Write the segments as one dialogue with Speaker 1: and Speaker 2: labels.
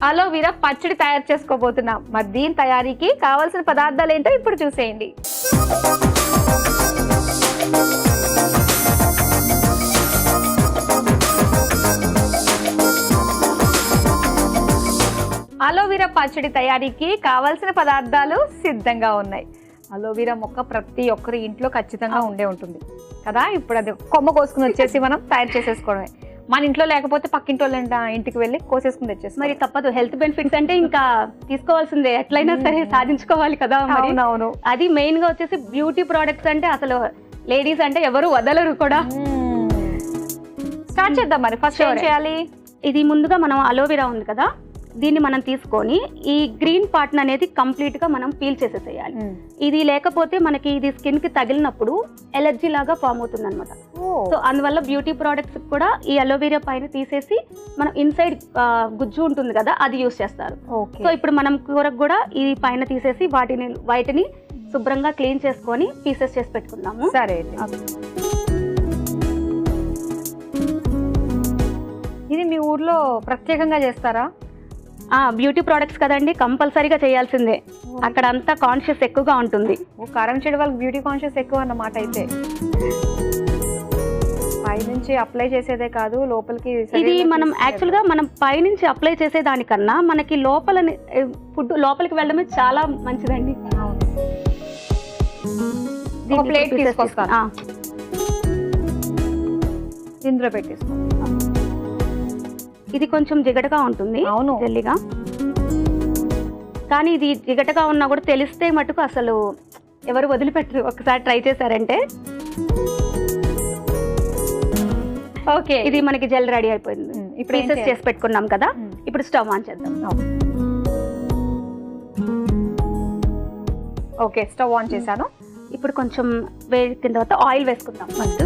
Speaker 1: Aloe vera పచ్చడి తయారు చేసుకోబోతున్నాం. మరి దీని తయారీకి కావాల్సిన పదార్థాలు ఏంటో ఇప్పుడు చూసేయండి. అలోవెరా పచ్చడి తయారీకి కావాల్సిన పదార్థాలు సిద్ధంగా ఉన్నాయి. అలోవెరా మొక్క ప్రతి ఒక్కరి ఇంట్లో ఖచ్చితంగా ఉండే ఉంటుంది కదా. ఇప్పుడు అది కొమ్మ కోసుకుని వచ్చేసి మనం తయారు చేసేసుకోవడమే. మన ఇంట్లో లేకపోతే పక్కింటి వాళ్ళ ఇంటికి వెళ్ళి కోసేసుకుని తెచ్చేసి
Speaker 2: మరి తప్పదు. హెల్త్ బెనిఫిట్స్ అంటే ఇంకా తీసుకోవాల్సిందే, ఎట్లయినా సరే సాధించుకోవాలి కదా.
Speaker 1: అవునవును.
Speaker 2: అది మెయిన్ గా వచ్చేసి బ్యూటీ ప్రోడక్ట్స్ అంటే అసలు లేడీస్ అంటే ఎవరు వదలరు కూడా.
Speaker 1: స్టార్ట్ చేద్దాం. మరి ఫస్ట్ ఏం చేయాలి?
Speaker 2: ఇది ముందుగా మనం అలోవెరా ఉంది కదా, దీన్ని మనం తీసుకొని ఈ గ్రీన్ పార్ట్ అనేది కంప్లీట్ గా మనం పీల్ చేసేసేయాలి. ఇది లేకపోతే మనకి ఇది స్కిన్ కి తగిలినప్పుడు ఎలర్జీ లాగా ఫామ్ అవుతుంది అనమాట. సో అందువల్ల బ్యూటీ ప్రోడక్ట్స్ కూడా ఈ అలోవెరా పైన తీసేసి మనం ఇన్సైడ్ గుజ్జు ఉంటుంది కదా, అది యూస్ చేస్తారు. సో ఇప్పుడు మనం కూరకు కూడా ఈ పైన తీసేసి వాటిని శుభ్రంగా క్లీన్ చేసుకొని పీసెస్ చేసి పెట్టుకుందాము.
Speaker 1: సరే. ఇది మీ ఊర్లో ప్రత్యేకంగా చేస్తారా?
Speaker 2: బ్యూటీ ప్రోడక్ట్స్ కదండి, కంపల్సరీగా చేయాల్సిందే. అక్కడ అంతా కాన్షియస్ ఎక్కువగా ఉంటుంది.
Speaker 1: కారం చెడు వాళ్ళకి బ్యూటీ కాన్షియస్ ఎక్కువ అన్నమాట. అయితే పైనుంచి అప్లై చేసేదే కాదు, లోపలికి
Speaker 2: ఇది మనం యాక్చువల్ గా మనం పైనుంచి అప్లై చేసే దానికన్నా మనకి లోపల ఫుడ్ లోపలికి వెళ్ళడమే చాలా మంచిదండి.
Speaker 1: ప్లేట్ తీసుకొస్తాను, ఇందులో పెట్టేసుకో.
Speaker 2: ఇది కొంచెం జిగటగా ఉంటుంది.
Speaker 1: అవును,
Speaker 2: జల్లిగా. కానీ ఇది జిగటగా ఉన్నా కూడా తెలిస్తే మటుకు అసలు ఎవరు వదిలిపెట్టరు. ఒకసారి ట్రై చేశారంటే.
Speaker 1: ఓకే,
Speaker 2: ఇది మనకి జెల్ రెడీ అయిపోయింది. ఇప్పుడు పీసెస్ చేసి పెట్టుకున్నాం కదా, ఇప్పుడు స్టవ్ ఆన్ చేద్దాం.
Speaker 1: ఓకే, స్టవ్ ఆన్ చేశాను.
Speaker 2: ఇప్పుడు కొంచెం వేడిన తర్వాత ఆయిల్ వేసుకుందాం. ఫస్ట్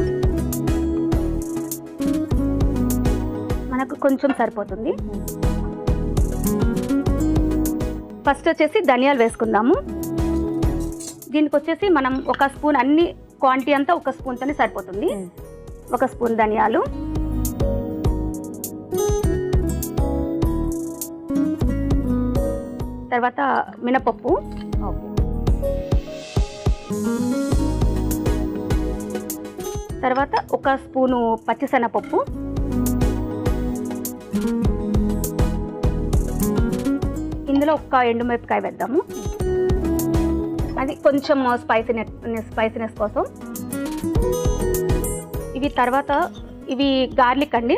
Speaker 2: మనకు కొంచెం సరిపోతుంది. ఫస్ట్ వచ్చేసి ధనియాలు వేసుకుందాము. దీనికి వచ్చేసి మనం ఒక స్పూన్, అన్ని క్వాంటిటీ అంతా ఒక స్పూన్తోనే సరిపోతుంది. ఒక స్పూన్ ధనియాలు, తర్వాత మినపప్పు, తర్వాత ఒక స్పూను పచ్చిశనగపప్పు, ఇందులో ఒక్క ఎండుమిరపకాయ వేద్దాము. అది కొంచెం స్పైసీనెస్ కోసం. ఇవి తర్వాత ఇవి గార్లిక్ అండి.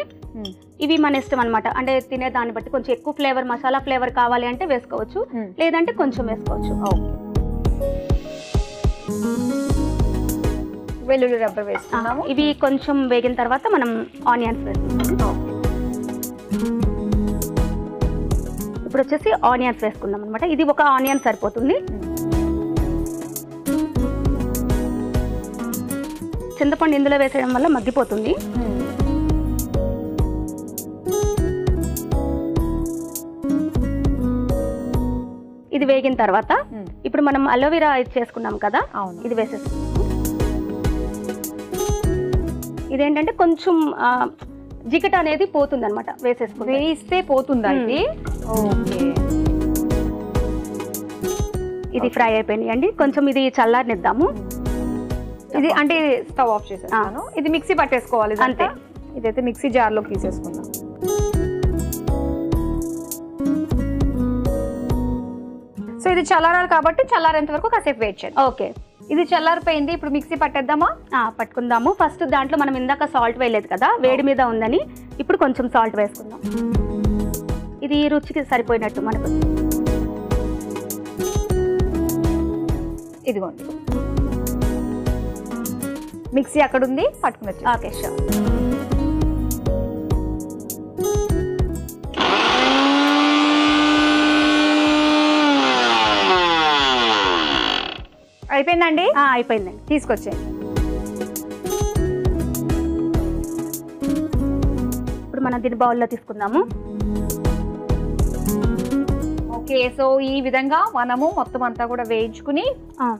Speaker 2: ఇవి మన ఇష్టం అనమాట, అంటే తినే దాన్ని బట్టి. కొంచెం ఎక్కువ ఫ్లేవర్, మసాలా ఫ్లేవర్ కావాలి అంటే వేసుకోవచ్చు, లేదంటే కొంచెం వేసుకోవచ్చు.
Speaker 1: వెల్లుల్లి రబ్బర్ వేసుకున్నాము.
Speaker 2: ఇవి కొంచెం వేగిన తర్వాత మనం ఆనియన్స్ వేసుకుంటాము. ఇప్పుడు వచ్చేసి ఆనియన్స్ వేసుకుందాం అనమాట. ఇది ఒక ఆనియన్ సరిపోతుంది. చింతపండు ఇందులో వేసేయడం వల్ల మగ్గిపోతుంది. ఇది వేగిన తర్వాత ఇప్పుడు మనం అలోవెరా చేసుకున్నాం కదా, ఇది వేసేసుకుందాం. ఇదేంటంటే కొంచెం జిగట అనేది పోతుంది అనమాట.
Speaker 1: వేస్తే పోతుందా ఇది? ఓకే,
Speaker 2: ఇది ఫ్రై అయిపోయింది అండి. కొంచెం ఇది చల్లారనిద్దాము.
Speaker 1: ఇది అంటే స్టవ్ ఆఫ్ చేసేస్తాను. ఇది మిక్సీ పట్టేసుకోవాలి
Speaker 2: అంతే.
Speaker 1: ఇదైతే మిక్సీ జార్లోకి తీసేసుకుందాం. సో ఇది చల్లారాలి కాబట్టి చల్లారేంత వరకు కాసేపు వెయిట్ చేయండి.
Speaker 2: ఓకే,
Speaker 1: ఇది చల్లారిపోయింది. ఇప్పుడు మిక్సీ పట్టేద్దామా?
Speaker 2: పట్టుకుందాము. ఫస్ట్ దాంట్లో మనం ఇందాక సాల్ట్ వేయలేదు కదా, వేడి మీద ఉందని ఇప్పుడు కొంచెం సాల్ట్ వేసుకుందాం. ఇది రుచికి సరిపోయినట్టు మనకు.
Speaker 1: ఇదిగోండి, మిక్సీ అక్కడ ఉంది, పట్టుకుని.
Speaker 2: Okay, sure.
Speaker 1: అయిపోయిందండి?
Speaker 2: అయిపోయిందండి.
Speaker 1: తీసుకొచ్చేయండి.
Speaker 2: ఇప్పుడు మనం దీన్ని బౌల్లో తీసుకుందాము.
Speaker 1: ఓకే, సో ఈ విధంగా మనము మొత్తం అంతా కూడా వేయించుకుని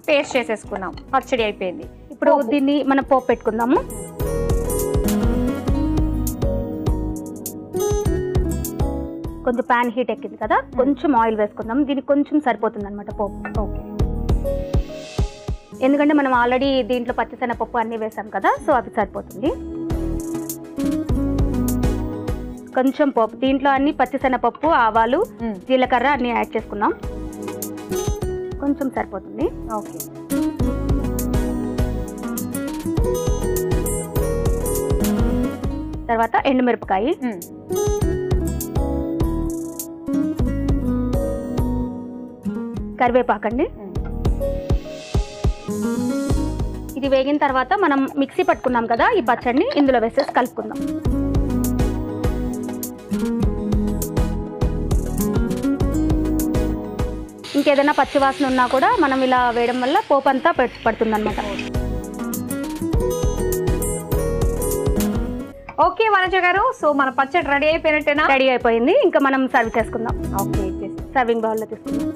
Speaker 1: పేస్ట్ చేసేసుకున్నాం. పచ్చడి అయిపోయింది.
Speaker 2: ఇప్పుడు దీన్ని మనం పోపు పెట్టుకుందాము. కొంచెం ప్యాన్ హీట్ ఎక్కింది కదా, కొంచెం ఆయిల్ వేసుకుందాం. దీనికి కొంచెం సరిపోతుంది అనమాట పోపు.
Speaker 1: ఓకే.
Speaker 2: ఎందుకంటే మనం ఆల్రెడీ దీంట్లో పచ్చిశనగపప్పు అన్నీ వేసాం కదా, సో అది సరిపోతుంది. కొంచెం పోపు, దీంట్లో అన్ని పచ్చిశనగపప్పు, ఆవాలు, జీలకర్ర అన్ని యాడ్ చేసుకున్నాం. కొంచెం సరిపోతుంది.
Speaker 1: ఓకే.
Speaker 2: తర్వాత ఎండుమిరపకాయ, కరివేపాకండి. ఇది వేగిన తర్వాత మనం మిక్సీ పట్టుకున్నాం కదా ఈ పచ్చడిని ఇందులో వేసేసి కలుపుకుందాం. ఇంకేదైనా పచ్చివాసన ఉన్నా కూడా మనం ఇలా వేయడం వల్ల పోపు అంతా పడుతుంది అనమాట.
Speaker 1: ఓకే వనజ గారు, సో మన పచ్చడి రెడీ అయిపోయినట్టేనా?
Speaker 2: రెడీ అయిపోయింది. ఇంకా మనం సర్వ్ చేసుకుందాం.
Speaker 1: ఓకే,
Speaker 2: సర్వింగ్ బౌల్లో తీసుకుందాం.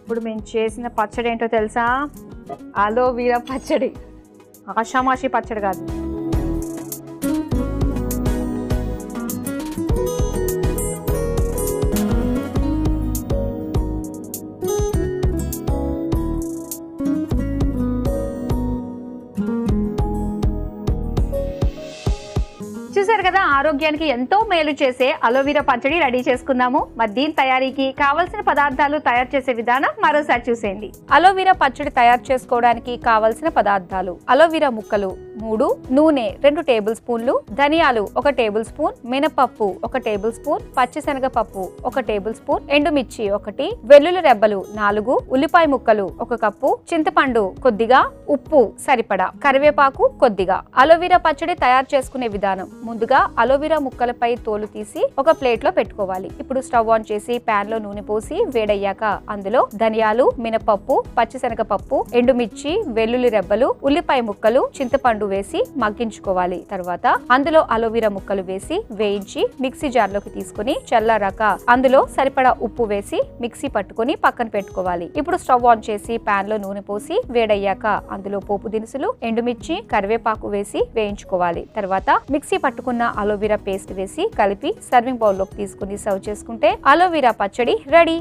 Speaker 1: ఇప్పుడు మేము చేసిన పచ్చడి ఏంటో తెలుసా? అలోవెరా పచ్చడి. ఆషామాషి పచ్చడి కాదు. చూసారు కదా, ఆరోగ్యానికి ఎంతో మేలు చేసే అలోవెరా పచ్చడి రెడీ చేసుకుందాము. మరి దీని తయారీకి కావలసిన పదార్థాలు, తయారు చేసే విధానం మరోసారి చూసేయండి. అలోవెరా పచ్చడి తయారు చేసుకోవడానికి కావలసిన పదార్థాలు: అలోవెరా ముక్కలు 3, నూనె 2 టేబుల్ స్పూన్లు, ధనియాలు 1 టేబుల్ స్పూన్, మినపప్పు 1 టేబుల్ స్పూన్, పచ్చిశనగపప్పు 1 టేబుల్ స్పూన్, ఎండుమిర్చి 1, వెల్లుల్లి రెబ్బలు 4, ఉల్లిపాయ ముక్కలు 1 కప్పు, చింతపండు కొద్దిగా, ఉప్పు సరిపడా, కరివేపాకు కొద్దిగా. అలోవెరా పచ్చడి తయారు చేసుకునే విధానం: ముందుగా అలోవెరా ముక్కలపై తోలు తీసి ఒక ప్లేట్ లో పెట్టుకోవాలి. ఇప్పుడు స్టవ్ ఆన్ చేసి ప్యాన్ లో నూనె పోసి వేడయ్యాక అందులో ధనియాలు, మినపప్పు, పచ్చిశనగపప్పు, ఎండుమిర్చి, వెల్లుల్లి రెబ్బలు, ఉల్లిపాయ ముక్కలు, చింతపండు వేసి మగ్గించుకోవాలి. తర్వాత అందులో అలోవెరా ముక్కలు వేసి వేయించి మిక్సీ జార్ లోకి తీసుకుని చల్లారాక అందులో సరిపడా ఉప్పు వేసి మిక్సీ పట్టుకుని పక్కన పెట్టుకోవాలి. ఇప్పుడు స్టవ్ ఆన్ చేసి ప్యాన్ లో నూనె పోసి వేడయ్యాక అందులో పోపు దినుసులు, ఎండుమిర్చి, కరివేపాకు వేసి వేయించుకోవాలి. తర్వాత మిక్సీ పట్టుకున్న అలోవెరా పేస్ట్ వేసి కలిపి సర్వింగ్ బౌల్ లోకి తీసుకుని సర్వ్ చేసుకుంటే అలోవెరా పచ్చడి రెడీ.